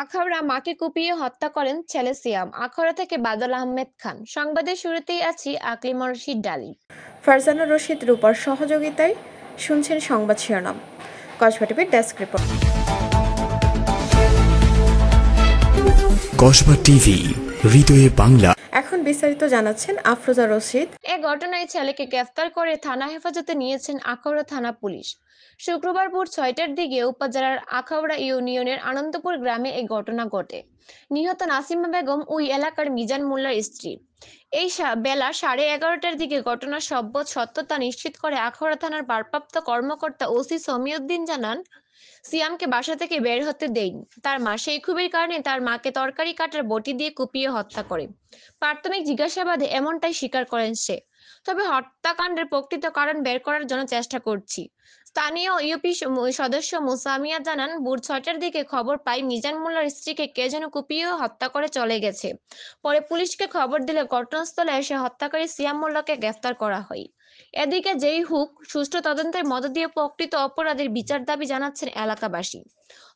আখাউড়া মাকে কুপিয়ে হত্যা করেন ছেলে সিয়াম। আখাউড়া থেকে বাদল আহমেদ খান। সংবাদের শুরুতেই আছি আকলিমা রশিদ ডালি। ফারজানা রশিদ রূপার সহযোগিতায় শুনছেন সংবাদ শিরোনাম। কসবা টিভির ডেস্ক রিপোর্ট। কসবা টিভি, হৃদয়ে বাংলা। এখন বিস্তারিত জানাচ্ছেন আফরোজা রশিদ। এ ঘটনায় ছেলেকে গ্রেফতার করে থানা হেফাজতে নিয়েছেন আখাউড়া থানা পুলিশ। শুক্রবার ভোর 6টার দিকে উপজেলার আখাউড়া ইউনিয়নের আনন্দপুর গ্রামে এই ঘটনা ঘটে। নিহত নাসিমা বেগম ওই এলাকার মিজান মোল্লার স্ত্রী। এই বেলা 11:30টার দিকে ঘটনার সত্যতা নিশ্চিত করে আখাউড়া থানার ভারপ্রাপ্ত কর্মকর্তা ওসি সমীউদ্দিন জানান, সিয়ামকে বাসা থেকে বের হতে দেয়নি তার মা। সেই ক্ষোভের কারণে তার মাকে তরকারি কাটার বটি দিয়ে কুপিয়ে হত্যা করে। প্রাথমিক জিজ্ঞাসাবাদে এমনটাই স্বীকার করেন সে। তবে হত্যাকাণ্ডের প্রকৃত কারণ বের করার জন্য চেষ্টা করছি। স্থানীয় ইউপি সদস্য মুসামিয়া জানান, ভোর 6টার দিকে খবর পাই মিজান মোল্লার স্ত্রীকে কে যেন কুপিয়ে হত্যা করে চলে গেছে। পরে পুলিশকে খবর দিলে ঘটনাস্থলে এসে হত্যাকারী সিয়াম মোল্লাকে গ্রেফতার করা হয়। এদিকে যেই হোক, সুষ্ঠু তদন্তের মধ্য দিয়ে প্রকৃত অপরাধের বিচার দাবি জানাচ্ছেন এলাকাবাসী।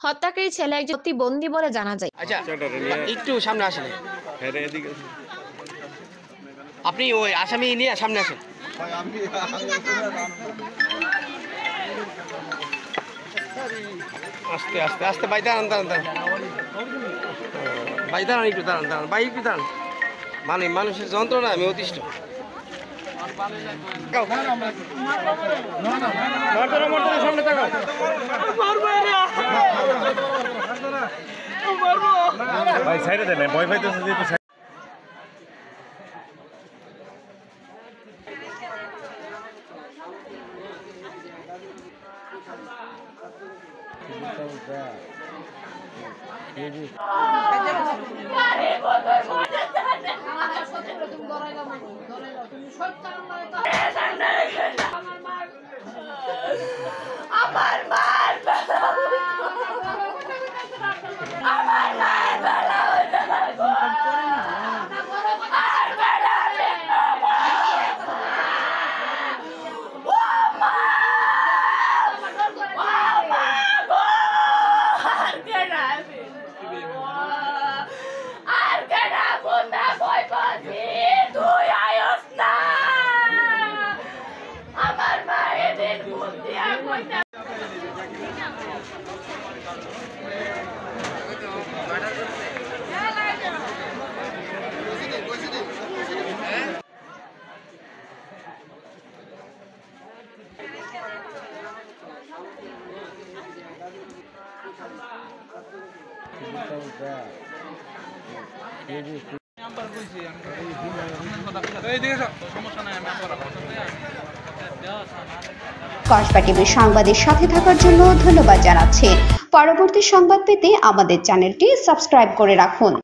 হত্যাকারী ছেলে একজন প্রতিবন্ধী বলে জানা যায়। আচ্ছা, একটু সামনে আসেন। আপনি ওই আসামি নিয়ে সামনে আসেন। আস্তে আস্তে আস্তে ভাই, দাঁড়ান দাঁড়ান দাঁড়ান ভাই, দাঁড়ান একটু, দাঁড়ান দাঁড়ান ভাই, একটু দাঁড়ান। মানে মানুষের যন্ত্রণা আমি অতিষ্ঠ। ভাই সাইডে দেন, ভয় পাইতেছে যেহেতু। কসবা টিভির সংবাদের সাথে থাকার জন্য ধন্যবাদ জানাচ্ছি। পরবর্তী সংবাদ পেতে আমাদের চ্যানেলটি সাবস্ক্রাইব করে রাখুন।